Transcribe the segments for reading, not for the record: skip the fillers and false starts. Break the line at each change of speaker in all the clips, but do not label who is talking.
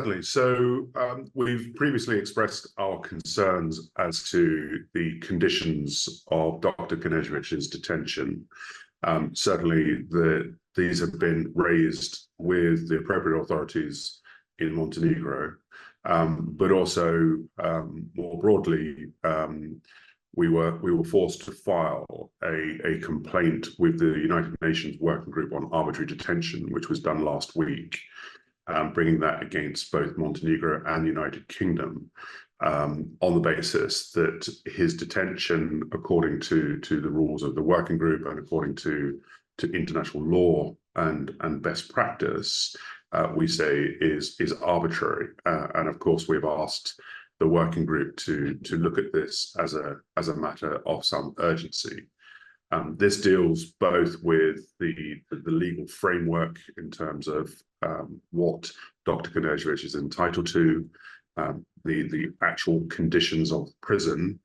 certainly. So we've previously expressed our concerns as to the conditions of Dr. Knežević's detention. Certainly, these have been raised with the appropriate authorities in Montenegro, but also more broadly, we were forced to file a complaint with the United Nations Working Group on Arbitrary Detention, which was done last week, bringing that against both Montenegro and the United Kingdom on the basis that his detention, according to the rules of the working group and according to international law and best practice, we say is arbitrary. And of course, we've asked the working group to look at this as a matter of some urgency. This deals both with the legal framework in terms of what Dr. Knežević is entitled to, the actual conditions of prison,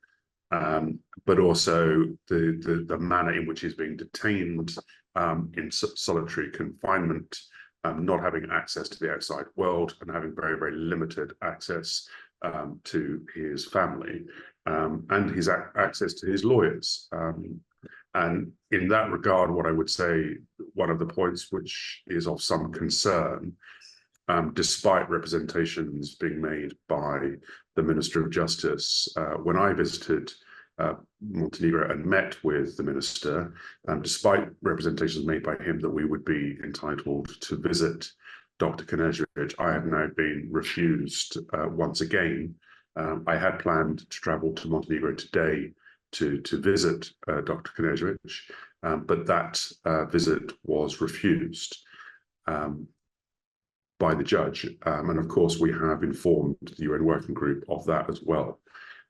but also the manner in which he's being detained in solitary confinement, not having access to the outside world and having very, very limited access to his family and his access to his lawyers. And in that regard, what I would say, one of the points which is of some concern, despite representations being made by the Minister of Justice, when I visited Montenegro and met with the minister, despite representations made by him that we would be entitled to visit Dr. Knežević, I have now been refused once again. I had planned to travel to Montenegro today to visit Dr. Knežević, but that visit was refused by the judge. And of course, we have informed the UN Working Group of that as well.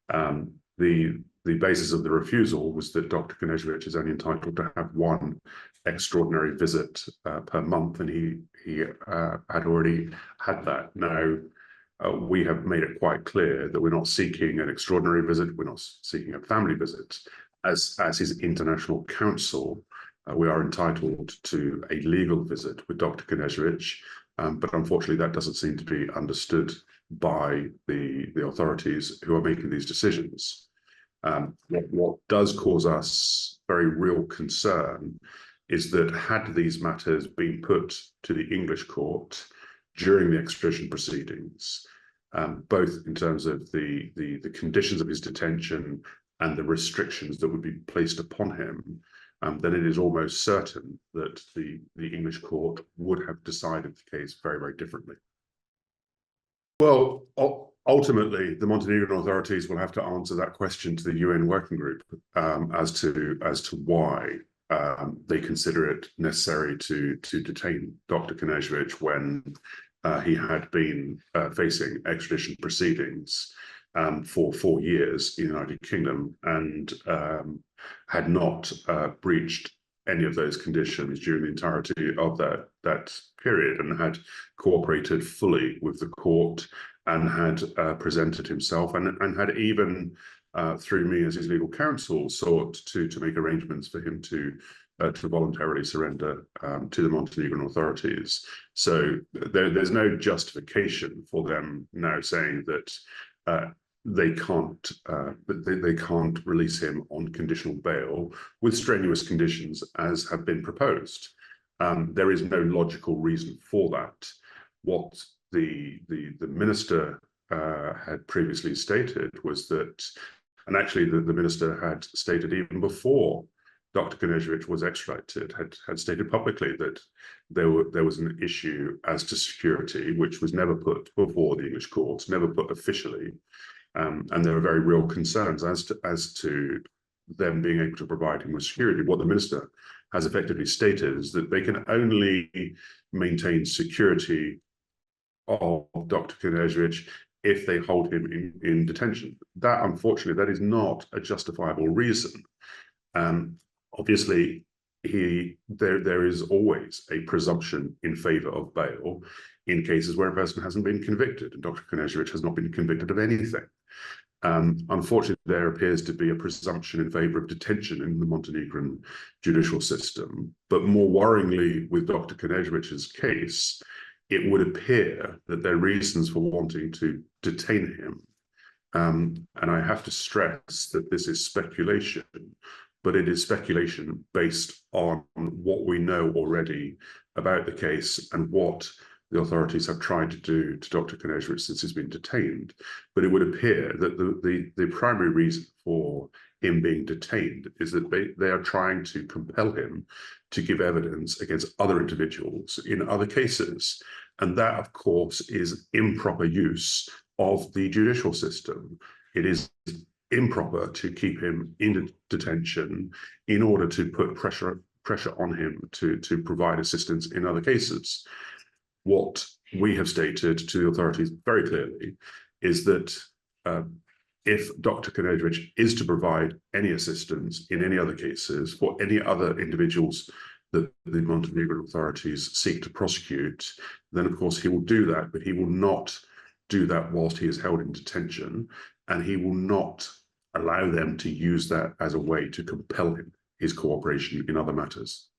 The basis of the refusal was that Dr. Knežević is only entitled to have one extraordinary visit per month, and he had already had that. Now, we have made it quite clear that we're not seeking an extraordinary visit, we're not seeking a family visit. As his international counsel, we are entitled to a legal visit with Dr. Knežević, but unfortunately that doesn't seem to be understood by the authorities who are making these decisions. What does cause us very real concern is that had these matters been put to the English court during the extradition proceedings, both in terms of the conditions of his detention and the restrictions that would be placed upon him, then it is almost certain that the English court would have decided the case very, very differently. Well, ultimately, the Montenegrin authorities will have to answer that question to the UN Working Group as to why they consider it necessary to detain Dr. Knežević when he had been facing extradition proceedings for 4 years in the United Kingdom and had not breached any of those conditions during the entirety of that period, and had cooperated fully with the court and had presented himself and had even through me as his legal counsel sought to make arrangements for him to voluntarily surrender to the Montenegrin authorities. So there's no justification for them now saying that they can't release him on conditional bail with strenuous conditions as have been proposed. There is no logical reason for that. What the minister had previously stated was that, and actually the minister had stated even before Dr. Knežević was extradited, had stated publicly that there was an issue as to security, which was never put before the English courts, never put officially. And there are very real concerns as to them being able to provide him with security. What the minister has effectively stated is that they can only maintain security of Dr. Knežević if they hold him in detention. That, unfortunately, that is not a justifiable reason. Obviously, there is always a presumption in favor of bail in cases where a person hasn't been convicted, and Dr. Knežević has not been convicted of anything. Unfortunately, there appears to be a presumption in favor of detention in the Montenegrin judicial system. But more worryingly, with Dr. Knežević's case, it would appear that their reasons for wanting to detain him, and I have to stress that this is speculation, but it is speculation based on what we know already about the case and what the authorities have tried to do to Dr. Knežević since he's been detained. But it would appear that the primary reason for him being detained is that they are trying to compel him to give evidence against other individuals in other cases. And that, of course, is improper use of the judicial system. It is improper to keep him in detention in order to put pressure on him to provide assistance in other cases. What we have stated to the authorities very clearly is that if Dr. Knežević is to provide any assistance in any other cases for any other individuals that the Montenegrin authorities seek to prosecute, then of course he will do that, but he will not do that whilst he is held in detention, and he will not allow them to use that as a way to compel his cooperation in other matters.